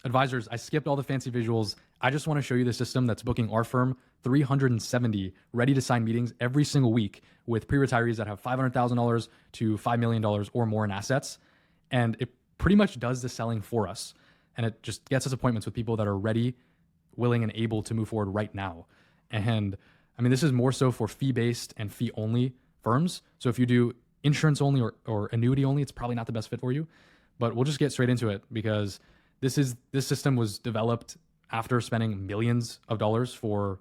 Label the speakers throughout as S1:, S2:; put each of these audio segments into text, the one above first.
S1: advisors, I skipped all the fancy visuals. I just want to show you the system that's booking our firm 370 ready to sign meetings every single week with pre-retirees that have $500,000 to $5 million or more in assets. And it pretty much does the selling for us. And it just gets us appointments with people that are ready, willing, and able to move forward right now. And I mean, this is more so for fee-based and fee-only firms. So if you do insurance only or annuity only, it's probably not the best fit for you. But we'll just get straight into it because this system was developed after spending millions of dollars for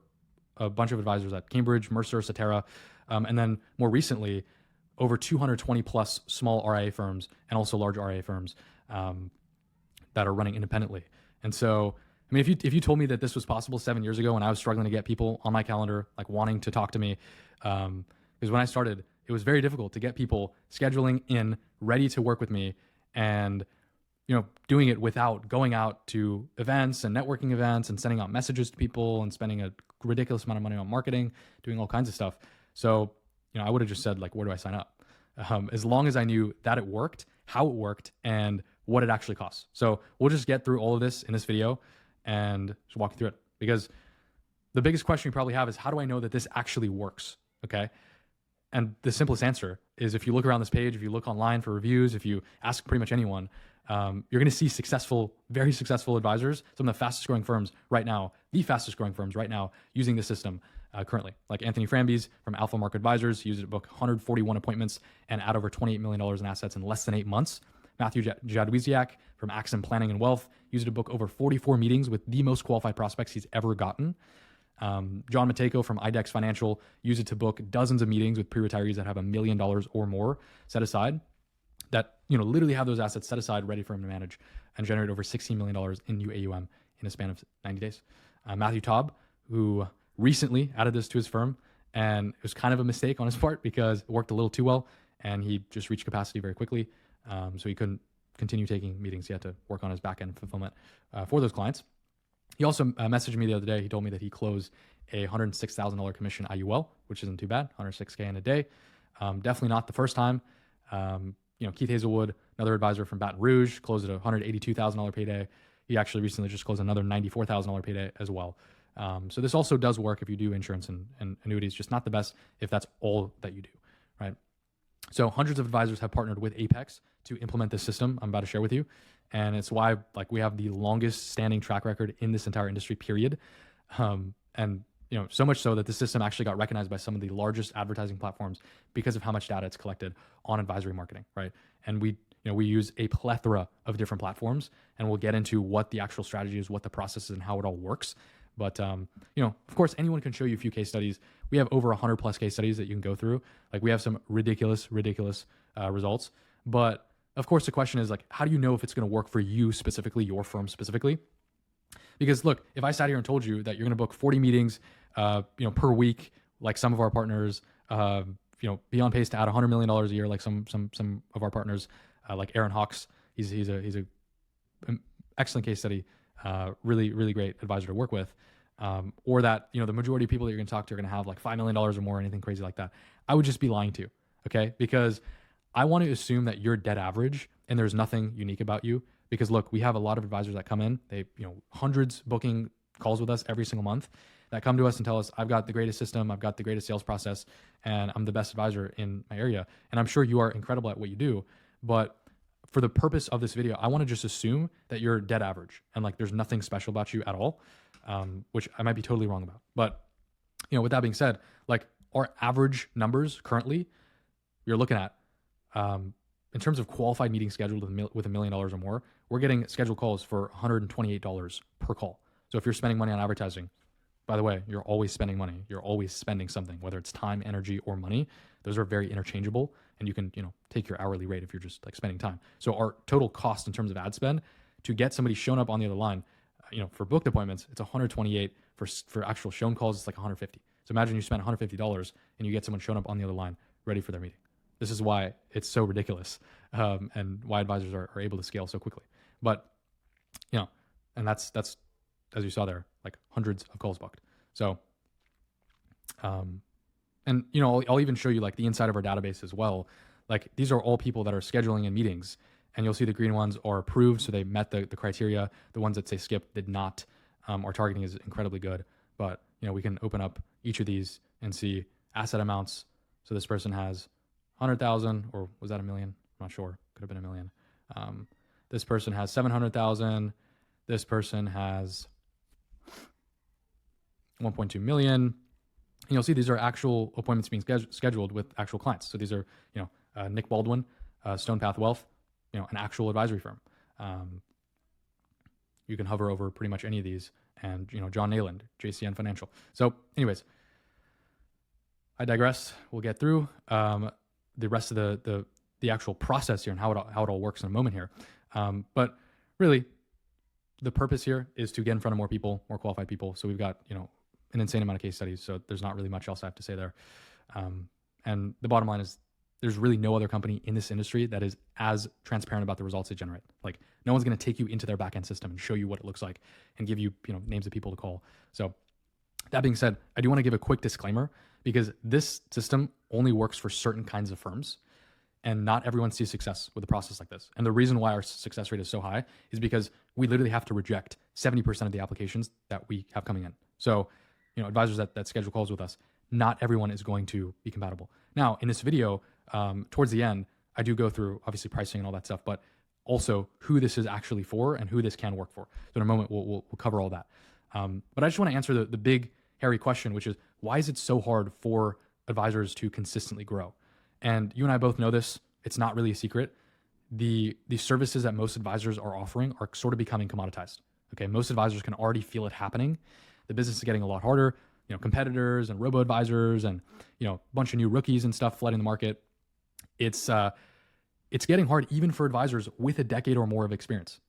S1: a bunch of advisors at Cambridge, Mercer, Cetera, and then more recently, over 220 plus small RIA firms and also large RIA firms that are running independently. And so, I mean, if you told me that this was possible 7 years ago and I was struggling to get people on my calendar, like wanting to talk to me, because when I started, it was very difficult to get people scheduling in, ready to work with me, and doing it without going out to events and networking events and sending out messages to people and spending a ridiculous amount of money on marketing, doing all kinds of stuff. So, I would have just said, like, where do I sign up? As long as I knew that it worked, how it worked, and what it actually costs. So we'll just get through all of this in this video and just walk you through it. Because the biggest question you probably have is, how do I know that this actually works? Okay. And the simplest answer is, if you look around this page, if you look online for reviews, if you ask pretty much anyone, you're going to see very successful advisors, some of the fastest growing firms right now, the fastest growing firms right now using this system currently. Like Anthony Frambies from Alpha Mark Advisors, he used it to book 141 appointments and add over $28 million in assets in less than 8 months. Matthew Jadwiziak from Axon Planning and Wealth used it to book over 44 meetings with the most qualified prospects he's ever gotten. John Matejko from IDEX Financial used it to book dozens of meetings with pre-retirees that have $1 million or more set aside, that literally have those assets set aside ready for him to manage, and generate over $16 million in new AUM in a span of 90 days. Matthew Taub, who recently added this to his firm, and it was kind of a mistake on his part because it worked a little too well and he just reached capacity very quickly. So he couldn't continue taking meetings. He had to work on his back-end fulfillment for those clients. He also messaged me the other day. He told me that he closed a $106,000 commission IUL, which isn't too bad, $106K in a day. Definitely not the first time. Keith Hazelwood, another advisor from Baton Rouge, closed at a $182,000 payday. He actually recently just closed another $94,000 payday as well. So this also does work if you do insurance and annuities, just not the best if that's all that you do, right? So hundreds of advisors have partnered with Apex to implement this system I'm about to share with you. And it's why we have the longest standing track record in this entire industry, period. And so much so that the system actually got recognized by some of the largest advertising platforms because of how much data it's collected on advisory marketing, right? And we use a plethora of different platforms, and we'll get into what the actual strategy is, what the process is, and how it all works. But, of course, anyone can show you a few case studies. We have over 100 plus case studies that you can go through. Like, we have some ridiculous results. But of course, the question is, how do you know if it's going to work for you specifically, your firm specifically? Because look, if I sat here and told you that you're going to book 40 meetings, per week, like some of our partners, be on pace to add $100 million a year, like some of our partners, like Aaron Hawks, he's a excellent case study, really, really great advisor to work with. Or that, the majority of people that you're going to talk to are going to have like $5 million or more, or anything crazy like that. I would just be lying to you. Okay. Because I want to assume that you're dead average and there's nothing unique about you. Because look, we have a lot of advisors that come in, they, hundreds booking calls with us every single month, that come to us and tell us, I've got the greatest system, I've got the greatest sales process, and I'm the best advisor in my area. And I'm sure you are incredible at what you do, but for the purpose of this video, I want to just assume that you're dead average and there's nothing special about you at all, which I might be totally wrong about. But, with that being said, our average numbers currently, you're looking at, in terms of qualified meetings scheduled with $1 million or more, we're getting scheduled calls for $128 per call. So if you're spending money on advertising, by the way, you're always spending money. You're always spending something, whether it's time, energy, or money. Those are very interchangeable, and you can, take your hourly rate if you're just spending time. So our total cost in terms of ad spend to get somebody shown up on the other line, for booked appointments, it's $128. For actual shown calls, it's like $150. So imagine you spend $150 and you get someone shown up on the other line ready for their meeting. This is why it's so ridiculous, and why advisors are able to scale so quickly. But, and that's as you saw there, hundreds of calls booked. So, and I'll even show you the inside of our database as well. These are all people that are scheduling in meetings, and you'll see the green ones are approved, so they met the criteria. The ones that say skip did not. Our targeting is incredibly good, but we can open up each of these and see asset amounts. So this person has 100,000, or was that a million? I'm not sure. Could have been a million. This person has 700,000. This person has 1.2 million. And you'll see these are actual appointments being scheduled with actual clients. So these are, Nick Baldwin, Stonepath Wealth, an actual advisory firm. You can hover over pretty much any of these, and John Nayland, JCN Financial. So, anyways, I digress. We'll get through the rest of the actual process here and how it all works in a moment here. But really, the purpose here is to get in front of more people, more qualified people. So we've got an insane amount of case studies. So there's not really much else I have to say there. And the bottom line is, there's really no other company in this industry that is as transparent about the results they generate. Like, no one's going to take you into their backend system and show you what it looks like and give you, names of people to call. So that being said, I do want to give a quick disclaimer, because this system only works for certain kinds of firms, and not everyone sees success with a process like this. And the reason why our success rate is so high is because we literally have to reject 70% of the applications that we have coming in. So, advisors that schedule calls with us, not everyone is going to be compatible. Now, in this video, towards the end, I do go through obviously pricing and all that stuff, but also who this is actually for and who this can work for. So in a moment, we'll cover all that. But I just want to answer the big, hairy question, which is, why is it so hard for advisors to consistently grow? And you and I both know this. It's not really a secret. The services that most advisors are offering are sort of becoming commoditized. Okay, most advisors can already feel it happening. The business is getting a lot harder. Competitors and robo-advisors and, a bunch of new rookies and stuff flooding the market. It's getting hard even for advisors with a decade or more of experience.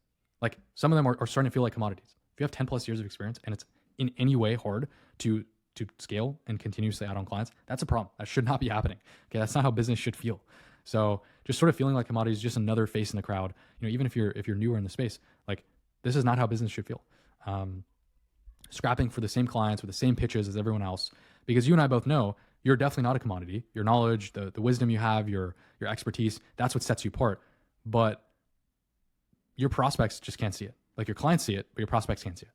S1: Like, some of them are starting to feel like commodities. If you have 10 plus years of experience and it's in any way hard to scale and continuously add on clients, that's a problem. That should not be happening. Okay, that's not how business should feel. So just sort of feeling like commodities, just another face in the crowd. Even if you're newer in the space, like, this is not how business should feel. Scrapping for the same clients with the same pitches as everyone else, because you and I both know you're definitely not a commodity. Your knowledge, the wisdom you have, your expertise, that's what sets you apart. But your prospects just can't see it. Like, your clients see it, but your prospects can't see it.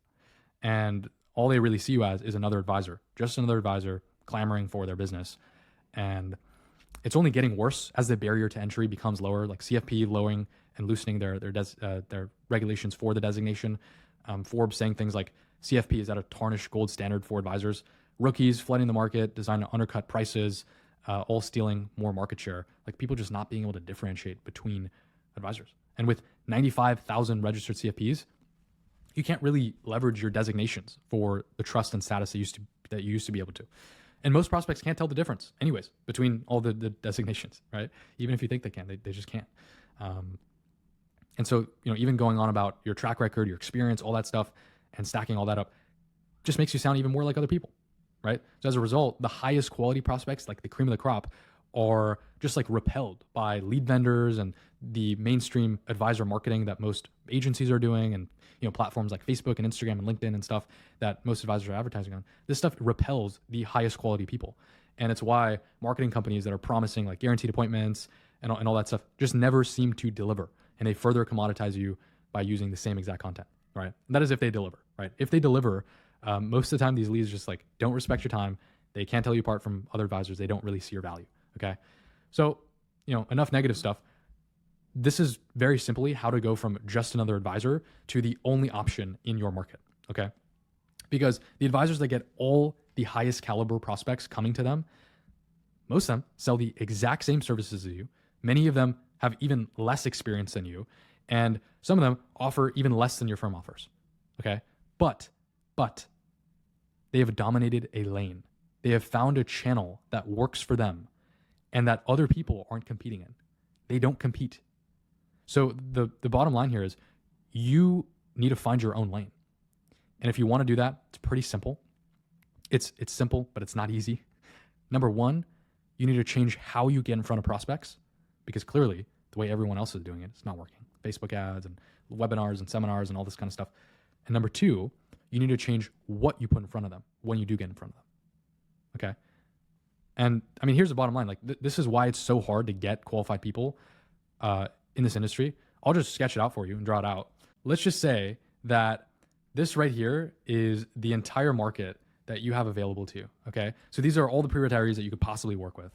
S1: And all they really see you as is another advisor, just another advisor clamoring for their business. And it's only getting worse as the barrier to entry becomes lower, like CFP lowering and loosening their regulations for the designation. Forbes saying things like CFP is at a tarnished gold standard for advisors. Rookies flooding the market, designed to undercut prices, all stealing more market share. Like, people just not being able to differentiate between advisors. And with 95,000 registered CFPs, you can't really leverage your designations for the trust and status that you used to be able to. And most prospects can't tell the difference anyways between all the designations, right? Even if you think they can, they just can't. And so, even going on about your track record, your experience, all that stuff, and stacking all that up just makes you sound even more like other people, right? So as a result, the highest quality prospects, like the cream of the crop, are just like repelled by lead vendors and the mainstream advisor marketing that most agencies are doing, and platforms like Facebook and Instagram and LinkedIn and stuff that most advisors are advertising on. This stuff repels the highest quality people. And it's why marketing companies that are promising like guaranteed appointments and all that stuff just never seem to deliver. And they further commoditize you by using the same exact content, right? And that is if they deliver, right? If they deliver, most of the time these leads just like don't respect your time. They can't tell you apart from other advisors. They don't really see your value, okay? So, enough negative stuff. This is very simply how to go from just another advisor to the only option in your market, okay? Because the advisors that get all the highest caliber prospects coming to them, most of them sell the exact same services as you. Many of them have even less experience than you, and some of them offer even less than your firm offers, okay? But they have dominated a lane. They have found a channel that works for them and that other people aren't competing in. They don't compete. So the bottom line here is, you need to find your own lane. And if you want to do that, it's pretty simple. It's simple, but it's not easy. Number one, you need to change how you get in front of prospects, because clearly the way everyone else is doing it, it's not working. Facebook ads and webinars and seminars and all this kind of stuff. And number two, you need to change what you put in front of them when you do get in front of them. Okay. And here's the bottom line. Like, this is why it's so hard to get qualified people in this industry. I'll just sketch it out for you and draw it out. Let's just say that this right here is the entire market that you have available to you, okay? So these are all the pre-retirees that you could possibly work with.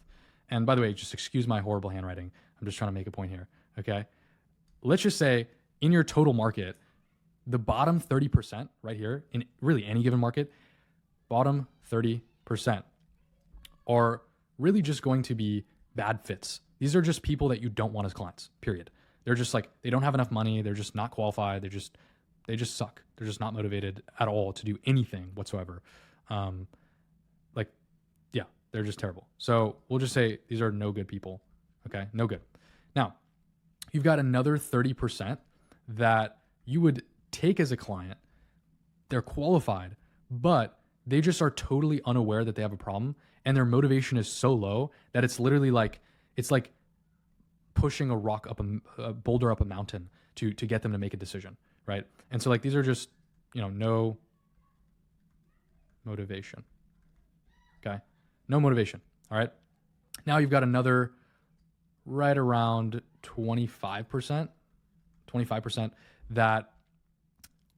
S1: And by the way, just excuse my horrible handwriting. I'm just trying to make a point here, okay? Let's just say in your total market, the bottom 30% right here, in really any given market, bottom 30% are really just going to be bad fits. These are just people that you don't want as clients, period. They're just like, they don't have enough money. They're just not qualified. They just suck. They're just not motivated at all to do anything whatsoever. Yeah, they're just terrible. So we'll just say these are no good people. Okay, no good. Now, you've got another 30% that you would take as a client. They're qualified, but they just are totally unaware that they have a problem, and their motivation is so low that it's literally like, it's like pushing a boulder up a mountain to get them to make a decision, right? And so like these are just, no motivation. Okay, no motivation. All right. Now you've got another right around 25% that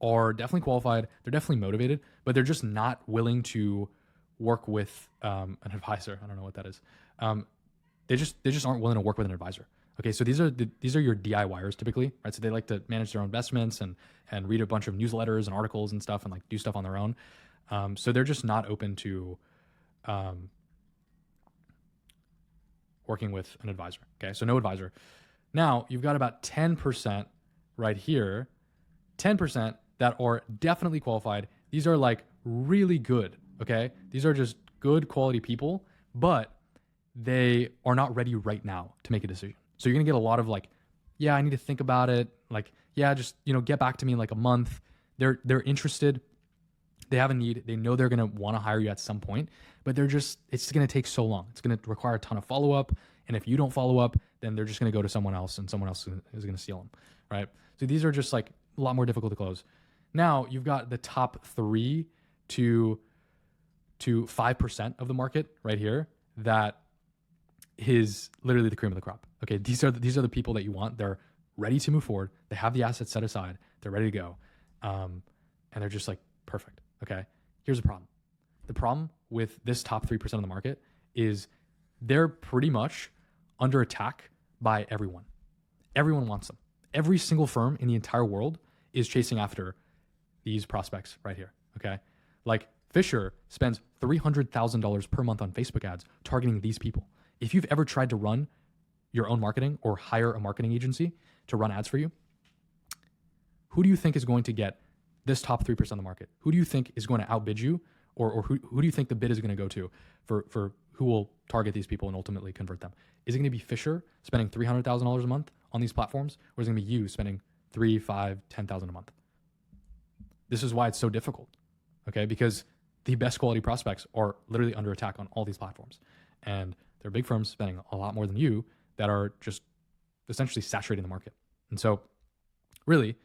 S1: are definitely qualified. They're definitely motivated, but they're just not willing to work with an advisor. I don't know what that is. They just aren't willing to work with an advisor. Okay, so these are your DIYers typically, right? So they like to manage their own investments and read a bunch of newsletters and articles and stuff and like do stuff on their own. So they're just not open to working with an advisor. Okay, so no advisor. Now you've got about 10% right here, 10% that are definitely qualified. These are like really good. Okay, these are just good quality people, but they are not ready right now to make a decision. So you're gonna get a lot of like, yeah, I need to think about it. Like, yeah, just get back to me in like a month. They're interested. They have a need. They know they're gonna want to hire you at some point, but it's gonna take so long. It's gonna require a ton of follow up. And if you don't follow up, then they're just gonna go to someone else, and someone else is gonna steal them, right? So these are just like a lot more difficult to close. Now you've got the top 3 to 5% of the market right here that is literally the cream of the crop. Okay, these are the people that you want. They're ready to move forward. They have the assets set aside. They're ready to go, and they're just like perfect. Okay, here's the problem. The problem with this top 3% of the market is they're pretty much under attack by everyone. Everyone wants them. Every single firm in the entire world is chasing after these prospects right here. Okay, like Fisher spends $300,000 per month on Facebook ads targeting these people. If you've ever tried to run your own marketing or hire a marketing agency to run ads for you, who do you think is going to get this top 3% of the market? Who do you think is going to outbid you, or who do you think the bid is going to go to for who will target these people and ultimately convert them? Is it going to be Fisher spending $300,000 a month on these platforms, or is it going to be you spending $3,000, $5,000, $10,000 a month? This is why it's so difficult, okay? Because the best quality prospects are literally under attack on all these platforms, and there are big firms spending a lot more than you that are just essentially saturating the market. And so really,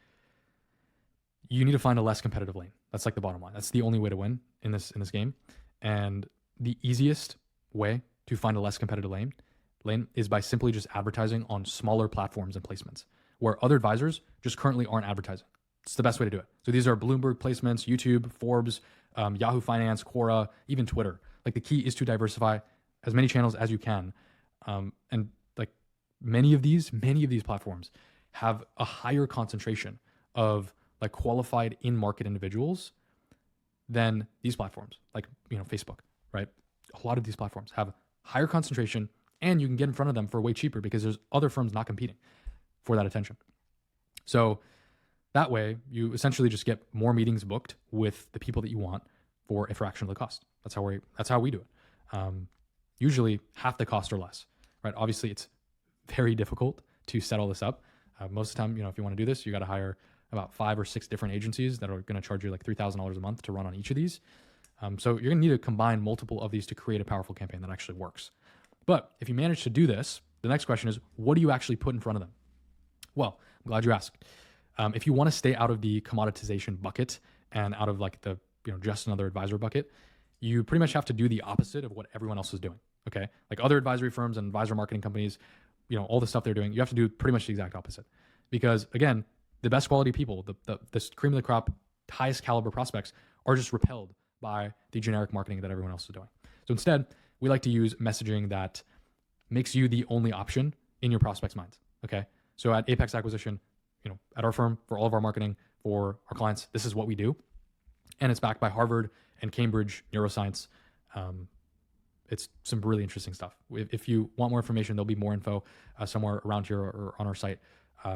S1: you need to find a less competitive lane. That's like the bottom line. That's the only way to win in this game. And the easiest way to find a less competitive lane is by simply just advertising on smaller platforms and placements where other advisors just currently aren't advertising. It's the best way to do it. So these are Bloomberg placements, YouTube, Forbes, Yahoo Finance, Quora, even Twitter. Like the key is to diversify as many channels as you can. And like many of these platforms have a higher concentration of like qualified in-market individuals than these platforms, like, Facebook, right? A lot of these platforms have higher concentration, and you can get in front of them for way cheaper because there's other firms not competing for that attention. So that way you essentially just get more meetings booked with the people that you want for a fraction of the cost. That's how we do it. Usually half the cost or less, right? Obviously it's very difficult to set all this up. Most of the time, if you want to do this, you got to hire about 5 or 6 different agencies that are going to charge you like $3,000 a month to run on each of these. So you're going to need to combine multiple of these to create a powerful campaign that actually works. But if you manage to do this, the next question is, what do you actually put in front of them? Well, I'm glad you asked. If you want to stay out of the commoditization bucket and out of like the, just another advisor bucket, you pretty much have to do the opposite of what everyone else is doing. Okay. Like other advisory firms and advisor marketing companies, all the stuff they're doing, you have to do pretty much the exact opposite. because again, the best quality people, the cream of the crop, highest caliber prospects are just repelled by the generic marketing that everyone else is doing. So instead, we like to use messaging that makes you the only option in your prospects' minds. Okay. So at Apex Acquisition, at our firm, for all of our marketing for our clients, this is what we do. And it's backed by Harvard and Cambridge neuroscience. It's some really interesting stuff. If you want more information, there'll be more info somewhere around here or on our site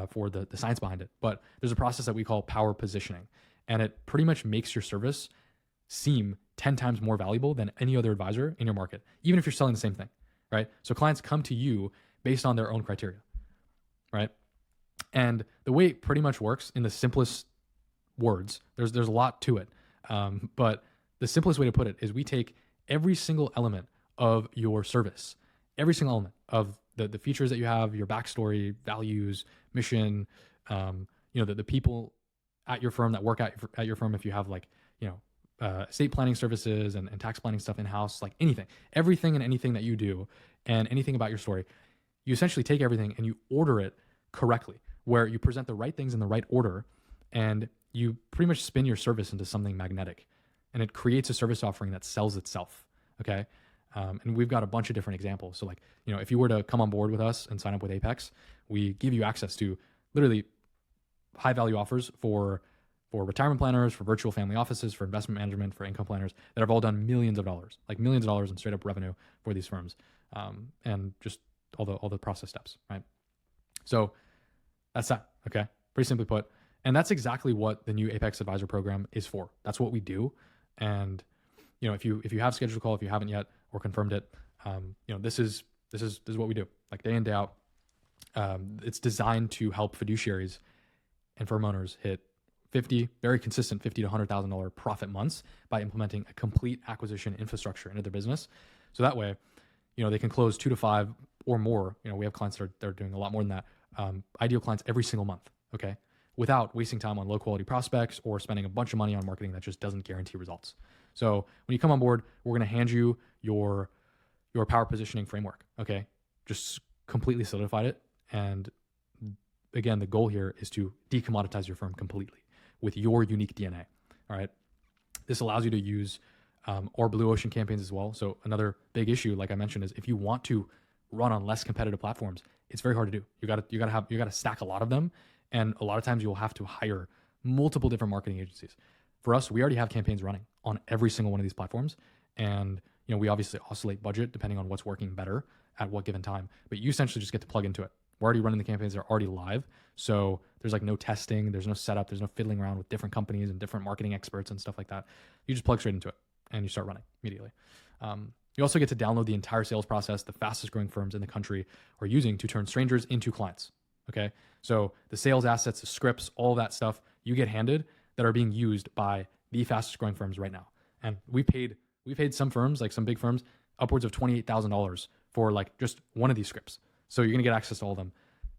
S1: for the science behind it. But there's a process that we call power positioning, and it pretty much makes your service seem 10 times more valuable than any other advisor in your market, even if you're selling the same thing, right? So clients come to you based on their own criteria, right? And the way it pretty much works in the simplest words, there's a lot to it, but the simplest way to put it is we take every single element of your service, every single element of the features that you have, your backstory, values, mission, the people at your firm that work at your firm, if you have estate planning services and tax planning stuff in-house, like everything and anything that you do and anything about your story, you essentially take everything and you order it correctly, where you present the right things in the right order and you pretty much spin your service into something magnetic, and it creates a service offering that sells itself. Okay. And we've got a bunch of different examples. So if you were to come on board with us and sign up with Apex, we give you access to literally high value offers for retirement planners, for virtual family offices, for investment management, for income planners that have all done millions of dollars in straight up revenue for these firms. And just all the process steps, right? So that's that. Okay. Pretty simply put. And that's exactly what the new Apex Advisor program is for. That's what we do. And if you have scheduled a call, if you haven't yet or confirmed it, this is what we do, like day in, day out. It's designed to help fiduciaries and firm owners hit very consistent $50,000 to $100,000 profit months by implementing a complete acquisition infrastructure into their business. So that way, they can close 2 to 5 or more. We have clients that are doing a lot more than that. Ideal clients every single month. Okay. Without wasting time on low quality prospects or spending a bunch of money on marketing that just doesn't guarantee results. So when you come on board, we're going to hand you your power positioning framework. Okay. Just completely solidified it. And again, the goal here is to decommoditize your firm completely with your unique DNA. All right. This allows you to use our Blue Ocean campaigns as well. So another big issue, like I mentioned, is if you want to run on less competitive platforms, it's very hard to do. You got to stack a lot of them. And a lot of times you'll have to hire multiple different marketing agencies. For us, we already have campaigns running on every single one of these platforms. And, we obviously oscillate budget depending on what's working better at what given time, but you essentially just get to plug into it. We're already running the campaigns. They're already live. So there's no testing, there's no setup, there's no fiddling around with different companies and different marketing experts and stuff like that. You just plug straight into it and you start running immediately. You also get to download the entire sales process the fastest growing firms in the country are using to turn strangers into clients. Okay. So the sales assets, the scripts, all that stuff you get handed that are being used by the fastest growing firms right now. And we paid some firms, like some big firms, upwards of $28,000 for just one of these scripts. So you're going to get access to all of them.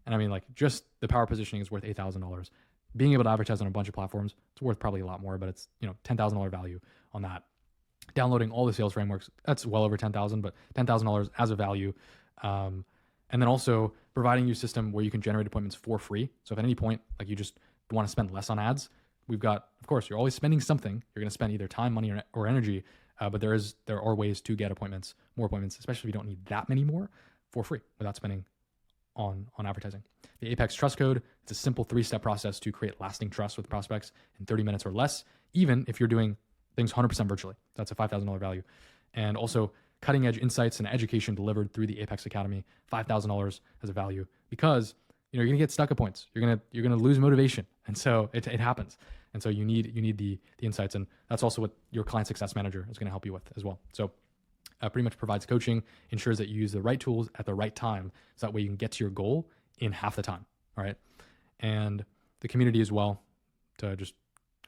S1: And I mean, just the power positioning is worth $8,000. Being able to advertise on a bunch of platforms, it's worth probably a lot more, but it's, $10,000 value on that. Downloading all the sales frameworks, that's well over $10,000, but $10,000 as a value. And then also providing you a system where you can generate appointments for free. So if at any point, you just want to spend less on ads, we've got, of course, you're always spending something. You're going to spend either time, money, or energy. But there are ways to get more appointments, especially if you don't need that many more, for free without spending on advertising. The Apex Trust Code, it's a simple 3-step process to create lasting trust with prospects in 30 minutes or less, even if you're doing things 100% virtually. That's a $5,000 value. And also cutting edge insights and education delivered through the Apex Academy, $5,000 as a value, because you're going to get stuck at points. You're going to lose motivation. And so it happens. And so you need the insights. And that's also what your client success manager is going to help you with as well. So pretty much provides coaching, ensures that you use the right tools at the right time. So that way you can get to your goal in half the time. All right. And the community as well to just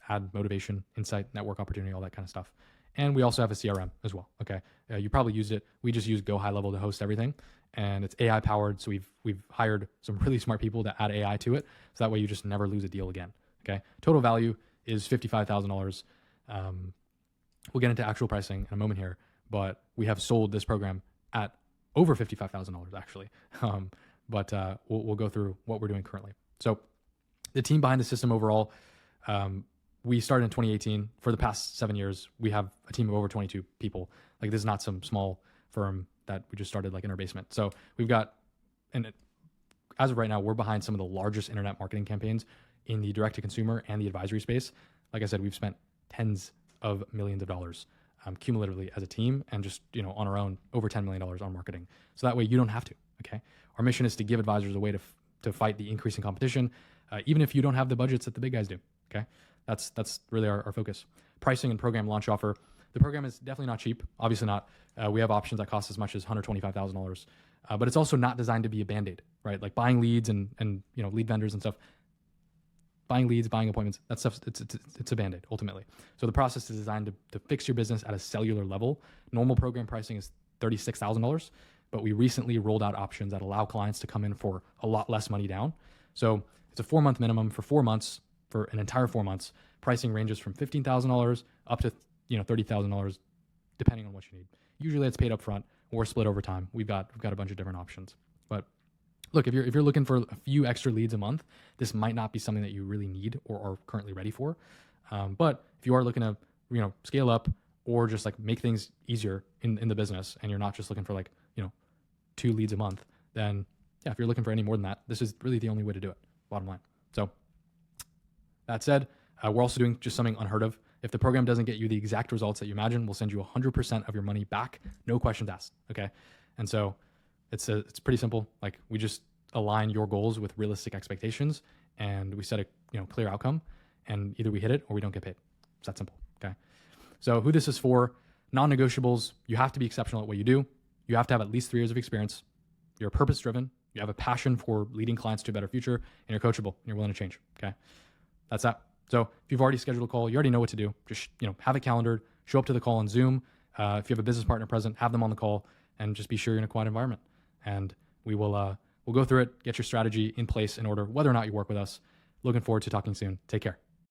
S1: add motivation, insight, network opportunity, all that kind of stuff. And we also have a CRM as well. Okay. You probably used it. We just use Go High Level to host everything. And it's AI powered. So we've hired some really smart people to add AI to it. So that way you just never lose a deal again. Okay. Total value is $55,000. We'll get into actual pricing in a moment here, but we have sold this program at over $55,000 actually. But we'll go through what we're doing currently. So The team behind the system overall, we started in 2018. For the past 7 years, we have a team of over 22 people. Like, this is not some small firm that we just started like in our basement. So we've got, and as of right now, we're behind some of the largest internet marketing campaigns in the direct to consumer and the advisory space. Like I said, we've spent tens of millions of dollars cumulatively as a team, and just, on our own, over $10 million on marketing. So that way you don't have to. Okay. Our mission is to give advisors a way to fight the increasing competition, even if you don't have the budgets that the big guys do. Okay. That's really our focus. Pricing and program launch offer. The program is definitely not cheap. Obviously not. We have options that cost as much as $125,000, but it's also not designed to be a Band-Aid, right? Like buying leads and lead vendors and stuff. Buying leads, buying appointments, that stuff, it's a Band-Aid ultimately. So the process is designed to fix your business at a cellular level. Normal program pricing is $36,000, but we recently rolled out options that allow clients to come in for a lot less money down. So it's a 4-month minimum for 4 months, for an entire 4 months. Pricing ranges from $15,000 up to $30,000, depending on what you need. Usually it's paid up front or split over time. We've got a bunch of different options. But look, if you're looking for a few extra leads a month, this might not be something that you really need or are currently ready for. But if you are looking to scale up or just like make things easier in the business, and you're not just looking for 2 leads a month, then yeah, if you're looking for any more than that, this is really the only way to do it, bottom line. So that said, we're also doing just something unheard of. If the program doesn't get you the exact results that you imagine, we'll send you 100% of your money back, no questions asked. Okay. And so it's pretty simple. Like, we just align your goals with realistic expectations, and we set a clear outcome, and either we hit it or we don't get paid. It's that simple. Okay. So who this is for: non-negotiables. You have to be exceptional at what you do. You have to have at least 3 years of experience. You're purpose driven. You have a passion for leading clients to a better future, and you're coachable and you're willing to change. Okay. That's that. So if you've already scheduled a call, you already know what to do. Just, have it calendared, show up to the call on Zoom. If you have a business partner present, have them on the call, and just be sure you're in a quiet environment. And we'll go through it, get your strategy in place in order, whether or not you work with us. Looking forward to talking soon. Take care.